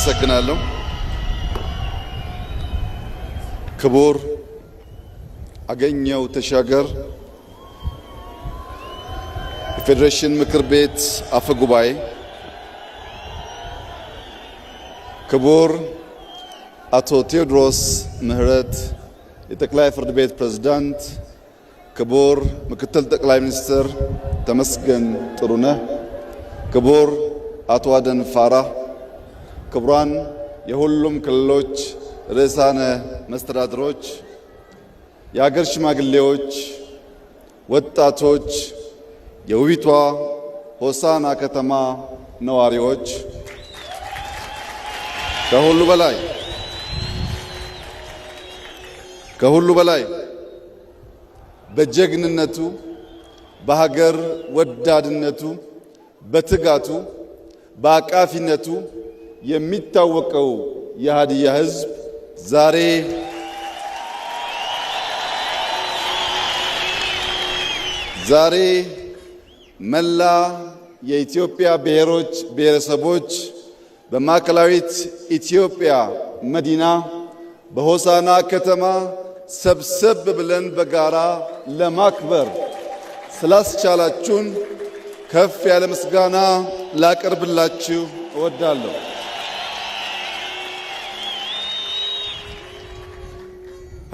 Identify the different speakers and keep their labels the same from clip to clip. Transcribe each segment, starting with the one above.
Speaker 1: አመሰግናለሁ። ክቡር አገኘው ተሻገር የፌዴሬሽን ምክር ቤት አፈ ጉባኤ፣ ክቡር አቶ ቴዎድሮስ ምህረት የጠቅላይ ፍርድ ቤት ፕሬዝዳንት፣ ክቡር ምክትል ጠቅላይ ሚኒስትር ተመስገን ጥሩነህ፣ ክቡር አቶ አደን ፋራህ፣ ክቡራን የሁሉም ክልሎች ርዕሳነ መስተዳድሮች፣ የሀገር ሽማግሌዎች፣ ወጣቶች፣ የውቢቷ ሆሳና ከተማ ነዋሪዎች፣ ከሁሉ በላይ በጀግንነቱ፣ በሀገር ወዳድነቱ፣ በትጋቱ፣ በአቃፊነቱ የሚታወቀው የሀዲያ ሕዝብ ዛሬ መላ የኢትዮጵያ ብሔሮች ብሔረሰቦች በማዕከላዊት ኢትዮጵያ መዲና በሆሳና ከተማ ሰብሰብ ብለን በጋራ ለማክበር ስላስቻላችሁን ከፍ ያለ ምስጋና ላቀርብላችሁ እወዳለሁ።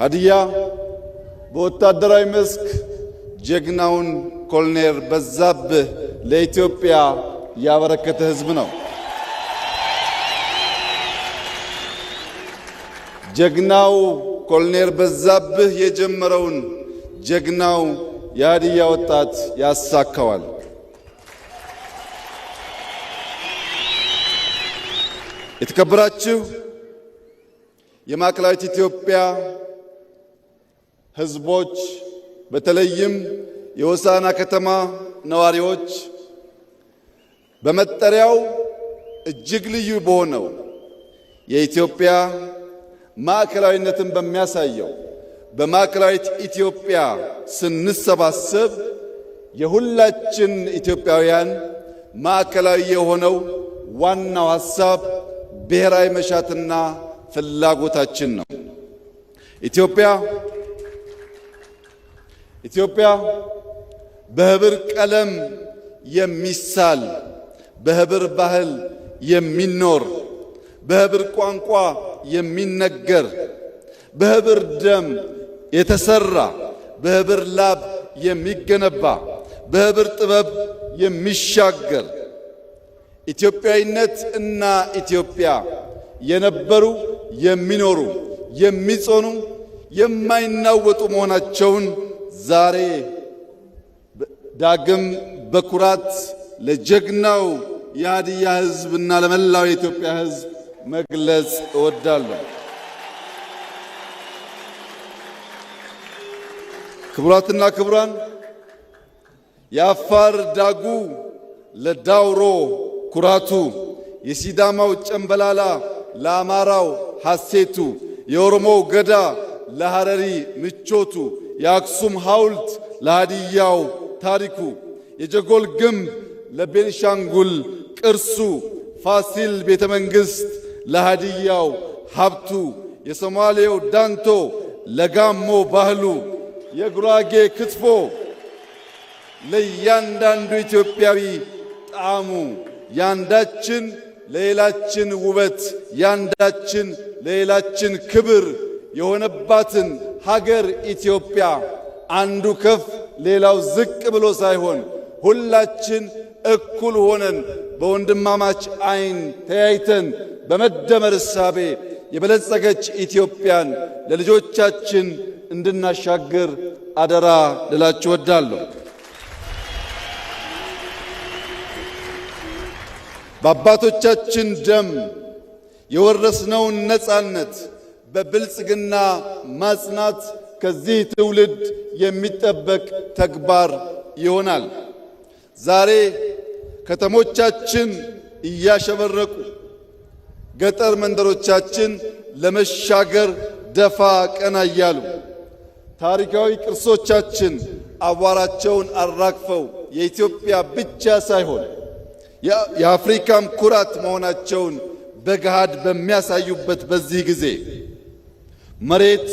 Speaker 1: ሀዲያ በወታደራዊ መስክ ጀግናውን ኮሎኔል በዛብህ ለኢትዮጵያ ያበረከተ ሕዝብ ነው። ጀግናው ኮሎኔል በዛብህ የጀመረውን ጀግናው የሀዲያ ወጣት ያሳካዋል። የተከበራችሁ የማዕከላዊት ኢትዮጵያ ሕዝቦች፣ በተለይም የሆሳና ከተማ ነዋሪዎች በመጠሪያው እጅግ ልዩ በሆነው የኢትዮጵያ ማዕከላዊነትን በሚያሳየው በማዕከላዊት ኢትዮጵያ ስንሰባሰብ የሁላችን ኢትዮጵያውያን ማዕከላዊ የሆነው ዋናው ሐሳብ ብሔራዊ መሻትና ፍላጎታችን ነው። ኢትዮጵያ በህብር ቀለም የሚሳል፣ በህብር ባህል የሚኖር፣ በህብር ቋንቋ የሚነገር፣ በህብር ደም የተሰራ፣ በህብር ላብ የሚገነባ፣ በህብር ጥበብ የሚሻገር ኢትዮጵያዊነት እና ኢትዮጵያ የነበሩ የሚኖሩ የሚጾኑ የማይናወጡ መሆናቸውን ዛሬ ዳግም በኩራት ለጀግናው የሀዲያ ሕዝብ እና ለመላው የኢትዮጵያ ሕዝብ መግለጽ እወዳለሁ። ክቡራትና ክቡራን፣ የአፋር ዳጉ ለዳውሮ ኩራቱ፣ የሲዳማው ጨምበላላ ለአማራው ሐሴቱ፣ የኦሮሞው ገዳ ለሐረሪ ምቾቱ፣ የአክሱም ሐውልት ለሃዲያው ታሪኩ፣ የጀጎል ግንብ ለቤንሻንጉል ቅርሱ፣ ፋሲል ቤተ መንግሥት ለሃዲያው ሀብቱ፣ የሶማሌው ዳንቶ ለጋሞ ባህሉ፣ የጉራጌ ክትፎ ለእያንዳንዱ ኢትዮጵያዊ ጣዕሙ፣ ያንዳችን ለሌላችን ውበት፣ ያንዳችን ለሌላችን ክብር የሆነባትን ሀገር ኢትዮጵያ አንዱ ከፍ ሌላው ዝቅ ብሎ ሳይሆን ሁላችን እኩል ሆነን በወንድማማች ዓይን ተያይተን በመደመር እሳቤ የበለጸገች ኢትዮጵያን ለልጆቻችን እንድናሻግር አደራ ልላችሁ እወዳለሁ። በአባቶቻችን ደም የወረስነውን ነጻነት በብልጽግና ማጽናት ከዚህ ትውልድ የሚጠበቅ ተግባር ይሆናል። ዛሬ ከተሞቻችን እያሸበረቁ ገጠር መንደሮቻችን ለመሻገር ደፋ ቀና እያሉ ታሪካዊ ቅርሶቻችን አቧራቸውን አራግፈው የኢትዮጵያ ብቻ ሳይሆን የአፍሪካም ኩራት መሆናቸውን በገሃድ በሚያሳዩበት በዚህ ጊዜ መሬት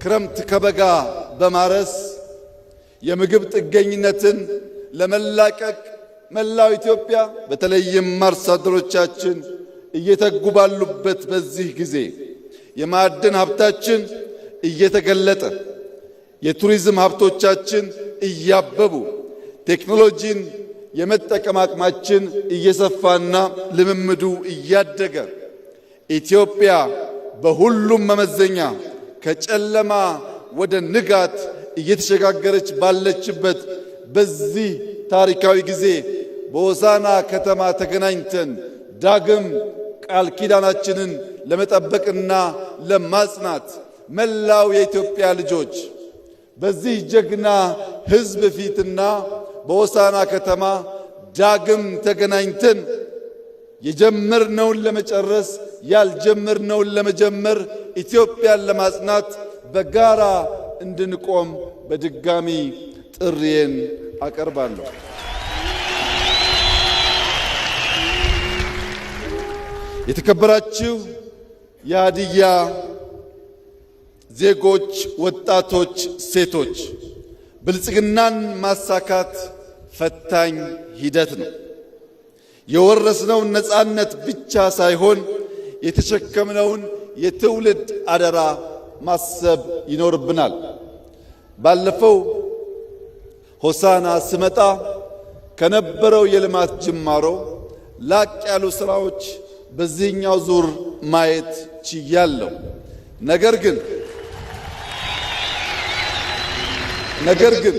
Speaker 1: ክረምት ከበጋ በማረስ የምግብ ጥገኝነትን ለመላቀቅ መላው ኢትዮጵያ በተለይም አርሶ አደሮቻችን እየተጉ ባሉበት በዚህ ጊዜ የማዕድን ሀብታችን እየተገለጠ የቱሪዝም ሀብቶቻችን እያበቡ ቴክኖሎጂን የመጠቀም አቅማችን እየሰፋና ልምምዱ እያደገ ኢትዮጵያ በሁሉም መመዘኛ ከጨለማ ወደ ንጋት እየተሸጋገረች ባለችበት በዚህ ታሪካዊ ጊዜ በሆሳዕና ከተማ ተገናኝተን ዳግም ቃል ኪዳናችንን ለመጠበቅና ለማጽናት መላው የኢትዮጵያ ልጆች በዚህ ጀግና ሕዝብ ፊትና በሆሳዕና ከተማ ዳግም ተገናኝተን የጀመርነውን ለመጨረስ ያልጀመርነውን ለመጀመር ኢትዮጵያን ለማጽናት በጋራ እንድንቆም በድጋሚ ጥሪዬን አቀርባለሁ። የተከበራችሁ የሀዲያ ዜጎች፣ ወጣቶች፣ ሴቶች ብልጽግናን ማሳካት ፈታኝ ሂደት ነው። የወረስነውን ነፃነት ብቻ ሳይሆን የተሸከምነውን የትውልድ አደራ ማሰብ ይኖርብናል። ባለፈው ሆሳዕና ስመጣ ከነበረው የልማት ጅማሮ ላቅ ያሉ ስራዎች በዚህኛው ዙር ማየት ችያለሁ። ነገር ግን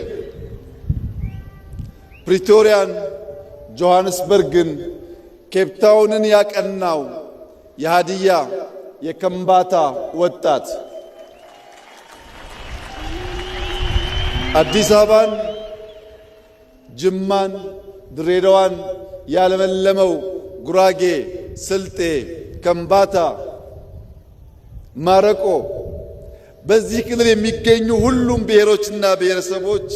Speaker 1: ፕሪቶሪያን፣ ጆሐንስበርግን፣ ኬፕታውንን ያቀናው የሀዲያ የከምባታ ወጣት አዲስ አበባን፣ ጅማን፣ ድሬዳዋን ያለመለመው ጉራጌ፣ ስልጤ፣ ከምባታ፣ ማረቆ በዚህ ክልል የሚገኙ ሁሉም ብሔሮችና ብሔረሰቦች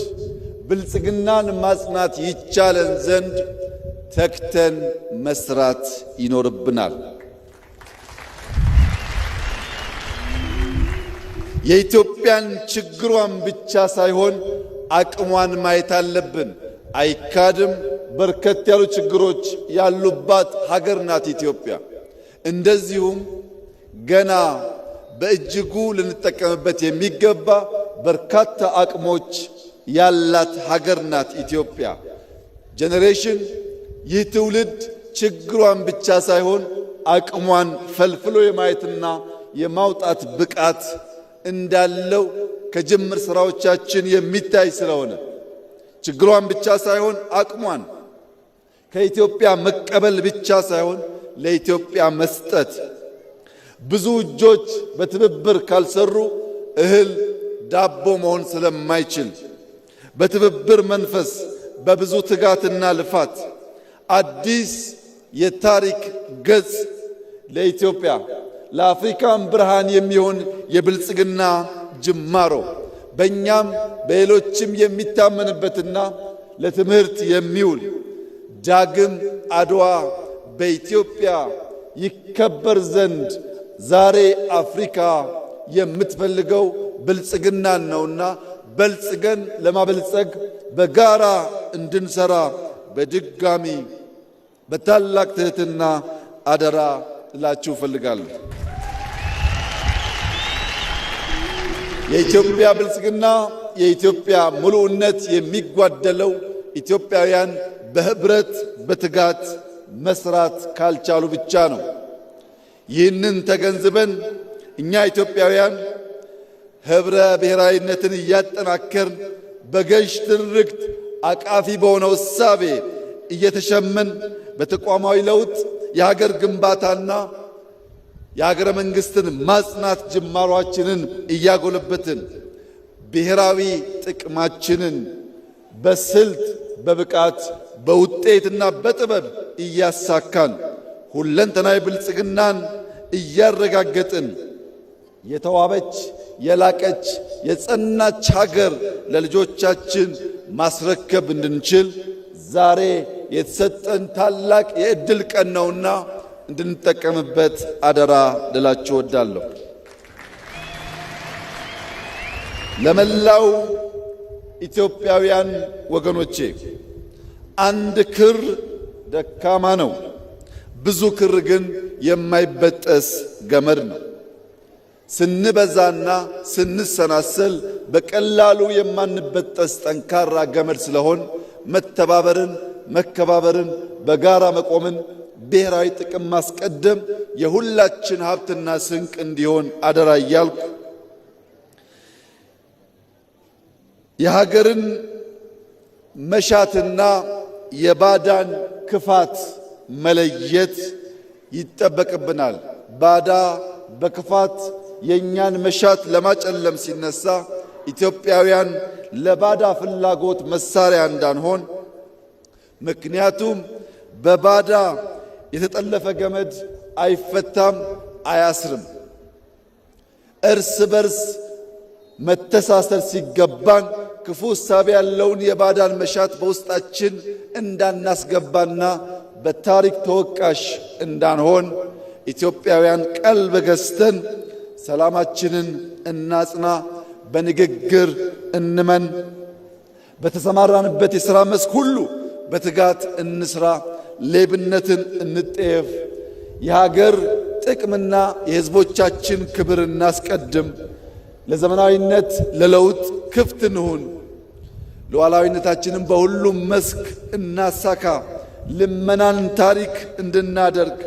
Speaker 1: ብልጽግናን ማጽናት ይቻለን ዘንድ ተክተን መስራት ይኖርብናል። የኢትዮጵያን ችግሯን ብቻ ሳይሆን አቅሟን ማየት አለብን። አይካድም፣ በርከት ያሉ ችግሮች ያሉባት ሀገር ናት ኢትዮጵያ። እንደዚሁም ገና በእጅጉ ልንጠቀምበት የሚገባ በርካታ አቅሞች ያላት ሀገር ናት ኢትዮጵያ። ጄኔሬሽን ይህ ትውልድ ችግሯን ብቻ ሳይሆን አቅሟን ፈልፍሎ የማየትና የማውጣት ብቃት እንዳለው ከጅምር ስራዎቻችን የሚታይ ስለሆነ ችግሯን ብቻ ሳይሆን አቅሟን ከኢትዮጵያ መቀበል ብቻ ሳይሆን ለኢትዮጵያ መስጠት። ብዙ እጆች በትብብር ካልሰሩ እህል ዳቦ መሆን ስለማይችል በትብብር መንፈስ በብዙ ትጋትና ልፋት አዲስ የታሪክ ገጽ ለኢትዮጵያ ለአፍሪካም ብርሃን የሚሆን የብልጽግና ጅማሮ በእኛም በሌሎችም የሚታመንበትና ለትምህርት የሚውል ዳግም አድዋ በኢትዮጵያ ይከበር ዘንድ ዛሬ አፍሪካ የምትፈልገው ብልጽግናን ነውና በልጽገን ለማበልጸግ በጋራ እንድንሰራ በድጋሚ በታላቅ ትህትና አደራ እላችሁ እፈልጋለሁ። የኢትዮጵያ ብልጽግና የኢትዮጵያ ሙሉነት የሚጓደለው ኢትዮጵያውያን በህብረት በትጋት መስራት ካልቻሉ ብቻ ነው። ይህንን ተገንዝበን እኛ ኢትዮጵያውያን ህብረ ብሔራዊነትን እያጠናከርን በገዥ ትርክት አቃፊ በሆነው እሳቤ እየተሸመን በተቋማዊ ለውጥ የሀገር ግንባታና የሀገረ መንግስትን ማጽናት ጅማሯችንን እያጎለበትን ብሔራዊ ጥቅማችንን በስልት በብቃት በውጤትና በጥበብ እያሳካን ሁለንተናዊ ብልጽግናን እያረጋገጥን የተዋበች የላቀች የጸናች ሀገር ለልጆቻችን ማስረከብ እንድንችል ዛሬ የተሰጠን ታላቅ የዕድል ቀን ነውና እንድንጠቀምበት አደራ ልላችሁ እወዳለሁ። ለመላው ኢትዮጵያውያን ወገኖቼ አንድ ክር ደካማ ነው፣ ብዙ ክር ግን የማይበጠስ ገመድ ነው። ስንበዛና ስንሰናሰል በቀላሉ የማንበጠስ ጠንካራ ገመድ ስለሆን መተባበርን፣ መከባበርን፣ በጋራ መቆምን፣ ብሔራዊ ጥቅም ማስቀደም የሁላችን ሀብትና ስንቅ እንዲሆን አደራ እያልኩ የሀገርን መሻትና የባዳን ክፋት መለየት ይጠበቅብናል። ባዳ በክፋት የእኛን መሻት ለማጨለም ሲነሳ ኢትዮጵያውያን ለባዳ ፍላጎት መሳሪያ እንዳንሆን። ምክንያቱም በባዳ የተጠለፈ ገመድ አይፈታም፣ አያስርም። እርስ በርስ መተሳሰር ሲገባን ክፉ እሳቤ ያለውን የባዳን መሻት በውስጣችን እንዳናስገባና በታሪክ ተወቃሽ እንዳንሆን ኢትዮጵያውያን ቀልብ ገዝተን ሰላማችንን እናጽና፣ በንግግር እንመን፣ በተሰማራንበት የሥራ መስክ ሁሉ በትጋት እንስራ፣ ሌብነትን እንጠየፍ፣ የሀገር ጥቅምና የሕዝቦቻችን ክብር እናስቀድም፣ ለዘመናዊነት ለለውጥ ክፍት እንሁን፣ ሉዓላዊነታችንን በሁሉም መስክ እናሳካ፣ ልመናን ታሪክ እንድናደርግ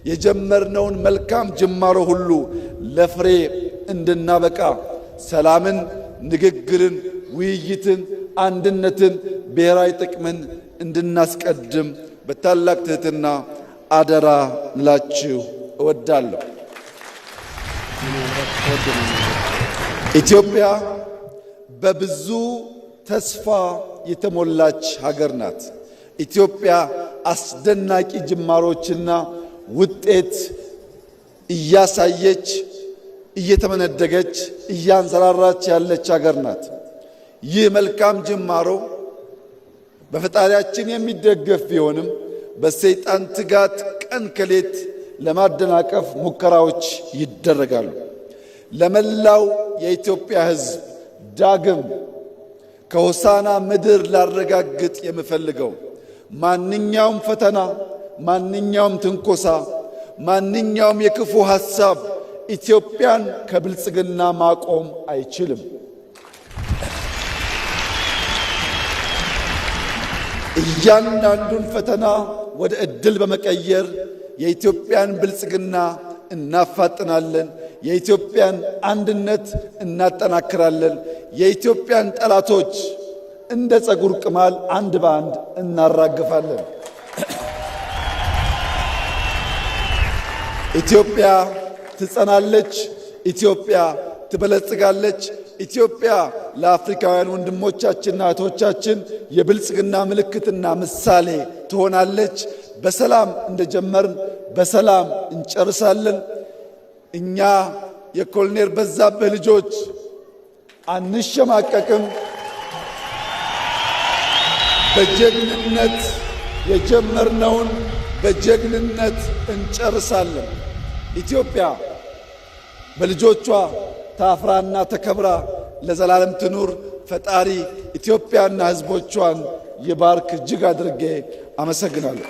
Speaker 1: የጀመርነውን መልካም ጅማሮ ሁሉ ለፍሬ እንድናበቃ ሰላምን፣ ንግግርን፣ ውይይትን፣ አንድነትን፣ ብሔራዊ ጥቅምን እንድናስቀድም በታላቅ ትሕትና አደራ ልላችሁ እወዳለሁ። ኢትዮጵያ በብዙ ተስፋ የተሞላች ሀገር ናት። ኢትዮጵያ አስደናቂ ጅማሮችና ውጤት እያሳየች እየተመነደገች እያንሰራራች ያለች ሀገር ናት። ይህ መልካም ጅማሮ በፈጣሪያችን የሚደገፍ ቢሆንም በሰይጣን ትጋት ቀን ከሌት ለማደናቀፍ ሙከራዎች ይደረጋሉ። ለመላው የኢትዮጵያ ሕዝብ ዳግም ከሆሳና ምድር ላረጋግጥ የምፈልገው ማንኛውም ፈተና፣ ማንኛውም ትንኮሳ፣ ማንኛውም የክፉ ሐሳብ ኢትዮጵያን ከብልጽግና ማቆም አይችልም። እያንዳንዱን ፈተና ወደ ዕድል በመቀየር የኢትዮጵያን ብልጽግና እናፋጥናለን። የኢትዮጵያን አንድነት እናጠናክራለን። የኢትዮጵያን ጠላቶች እንደ ፀጉር ቅማል አንድ በአንድ እናራግፋለን። ኢትዮጵያ ትጸናለች። ኢትዮጵያ ትበለጽጋለች። ኢትዮጵያ ለአፍሪካውያን ወንድሞቻችንና እህቶቻችን የብልጽግና ምልክትና ምሳሌ ትሆናለች። በሰላም እንደጀመርን በሰላም እንጨርሳለን። እኛ የኮሎኔል በዛብህ ልጆች አንሸማቀቅም። በጀግንነት የጀመርነውን በጀግንነት እንጨርሳለን። ኢትዮጵያ በልጆቿ ታፍራና ተከብራ ለዘላለም ትኑር። ፈጣሪ ኢትዮጵያና ሕዝቦቿን ይባርክ። እጅግ አድርጌ አመሰግናለሁ።